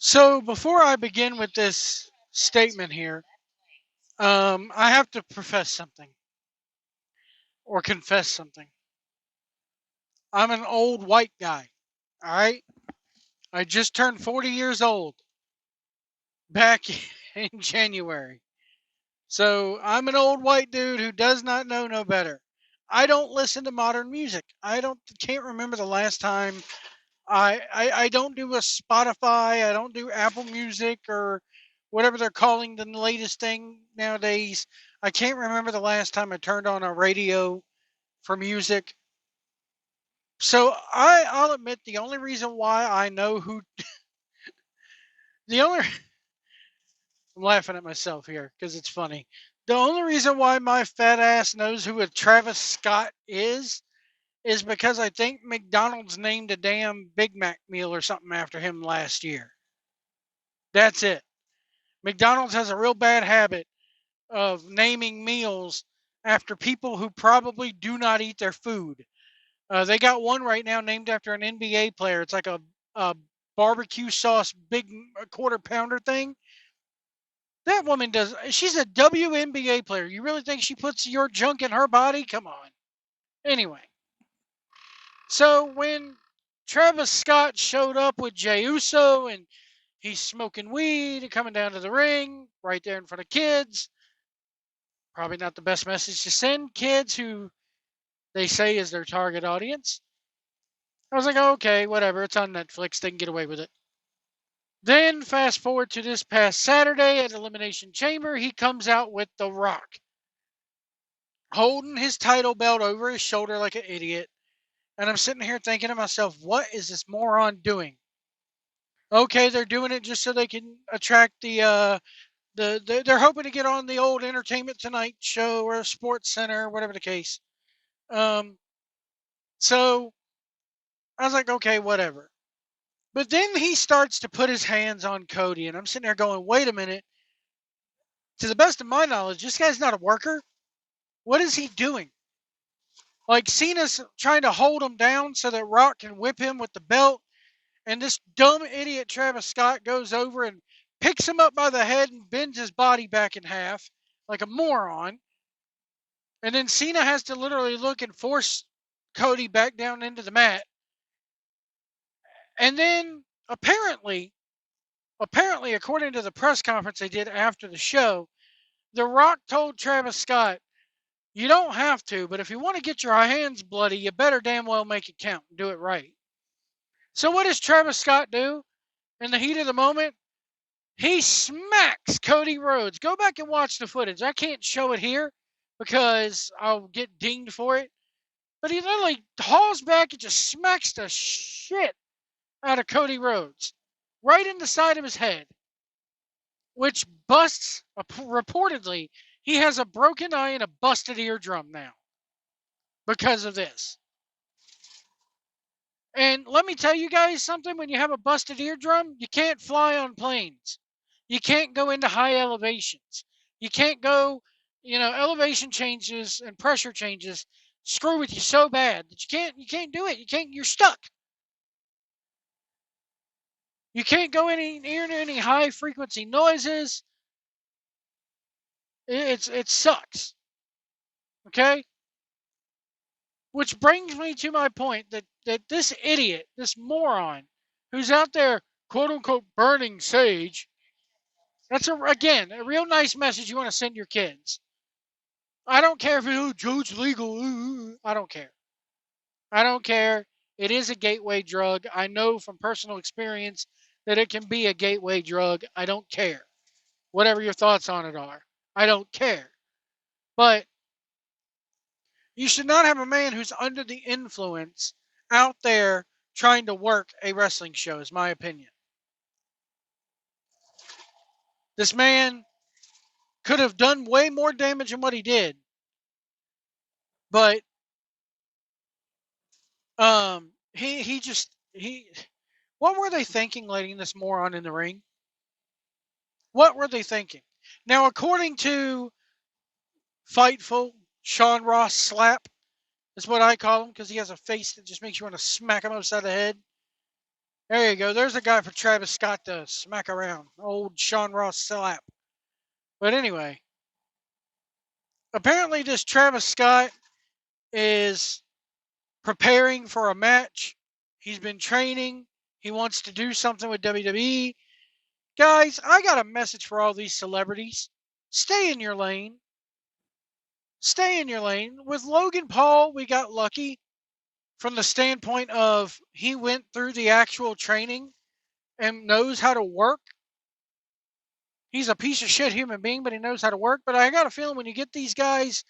So before I begin with this statement here, I have to profess something or confess something. I'm an old white guy. All right. I just turned 40 years old back in January. So I'm an old white dude who does not know no better. I don't listen to modern music. Can't remember the last time I don't do a Spotify. I don't do Apple Music or whatever they're calling the latest thing nowadays. I can't remember the last time I turned on a radio for music. So I'll admit the only reason why I know who the only I'm laughing at myself here because it's funny. The only reason why my fat ass knows who a Travis Scott is because I think McDonald's named a damn Big Mac meal or something after him last year. That's it. McDonald's has a real bad habit of naming meals after people who probably do not eat their food. They got one right now named after an NBA player. It's like a barbecue sauce big quarter pounder thing. That woman does. She's a WNBA player. You really think she puts your junk in her body? Come on. Anyway, so when Travis Scott showed up with Jey Uso and he's smoking weed and coming down to the ring right there in front of kids, probably not the best message to send kids who they say is their target audience. I was like, oh, okay, whatever. It's on Netflix. They can get away with it. Then fast forward to this past Saturday at Elimination Chamber, he comes out with The Rock, holding his title belt over his shoulder like an idiot. And I'm sitting here thinking to myself, what is this moron doing? Okay, they're doing it just so they can attract they're hoping to get on the old Entertainment Tonight show or Sports Center, whatever the case. Um, so I was like, okay, whatever. But then he starts to put his hands on Cody, and I'm sitting there going, wait a minute. To the best of my knowledge, this guy's not a worker. What is he doing? Like Cena's trying to hold him down so that Rock can whip him with the belt, and this dumb idiot Travis Scott goes over and picks him up by the head and bends his body back in half like a moron. And then Cena has to literally look and force Cody back down into the mat. And then apparently, according to the press conference they did after the show, The Rock told Travis Scott, you don't have to, but if you want to get your hands bloody, you better damn well make it count and do it right. So what does Travis Scott do in the heat of the moment? He smacks Cody Rhodes. Go back and watch the footage. I can't show it here because I'll get dinged for it. But he literally hauls back and just smacks the shit out of Cody Rhodes. Right in the side of his head. Which busts, reportedly, he has a broken eye and a busted eardrum now because of this. And let me tell you guys something, when you have a busted eardrum, you can't fly on planes. You can't go into high elevations. You can't go, elevation changes and pressure changes screw with you so bad that you can't do it. You're stuck. You can't go near any high frequency noises. It sucks. Okay? Which brings me to my point that this idiot, this moron, who's out there, quote unquote, burning sage, that's again a real nice message you want to send your kids. I don't care if it's legal. I don't care. I don't care. It is a gateway drug. I know from personal experience that it can be a gateway drug. I don't care. Whatever your thoughts on it are, I don't care. But you should not have a man who's under the influence out there trying to work a wrestling show, is my opinion. This man could have done way more damage than what he did. But he what were they thinking letting this moron in the ring? What were they thinking? Now, according to Fightful, Sean Ross Slap is what I call him because he has a face that just makes you want to smack him upside the head. There you go. There's a guy for Travis Scott to smack around. Old Sean Ross slap. But anyway, apparently this Travis Scott is preparing for a match. He's been training. He wants to do something with WWE. Guys, I got a message for all these celebrities. Stay in your lane. Stay in your lane. With Logan Paul, we got lucky from the standpoint of he went through the actual training and knows how to work. He's a piece of shit human being, but he knows how to work. But I got a feeling when you get these guys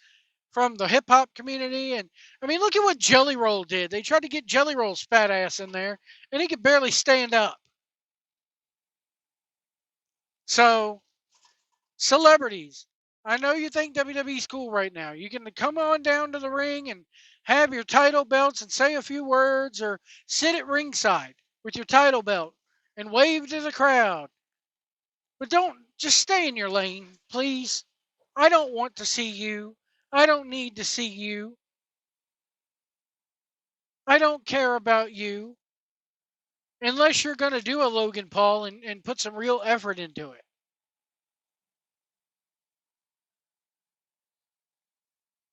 from the hip hop community, and I mean, look at what Jelly Roll did. They tried to get Jelly Roll's fat ass in there, and he could barely stand up. So, celebrities, I know you think WWE's cool right now. You can come on down to the ring and have your title belts and say a few words, or sit at ringside with your title belt and wave to the crowd. But don't just stay in your lane, please. I don't want to see you. I don't need to see you. I don't care about you unless you're going to do a Logan Paul and put some real effort into it.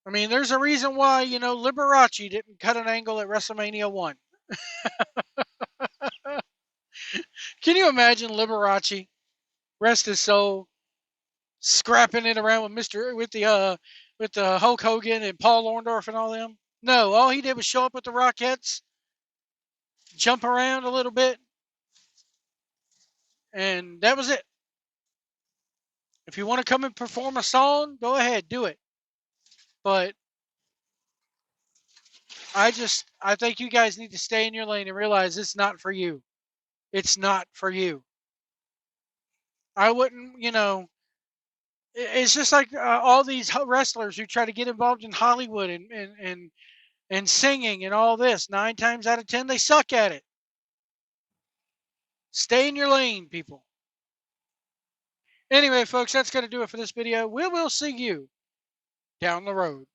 I mean, there's a reason why, Liberace didn't cut an angle at WrestleMania 1. Can you imagine Liberace, rest his soul, scrapping it around with the Hulk Hogan and Paul Orndorff and all them? No, all he did was show up with the Rockettes, jump around a little bit, and that was it. If you want to come and perform a song, go ahead, do it. But I think you guys need to stay in your lane and realize it's not for you. It's not for you. I wouldn't, it's just like all these wrestlers who try to get involved in Hollywood and singing and all this. 9 times out of 10, they suck at it. Stay in your lane, people. Anyway, folks, that's going to do it for this video. We will see you down the road.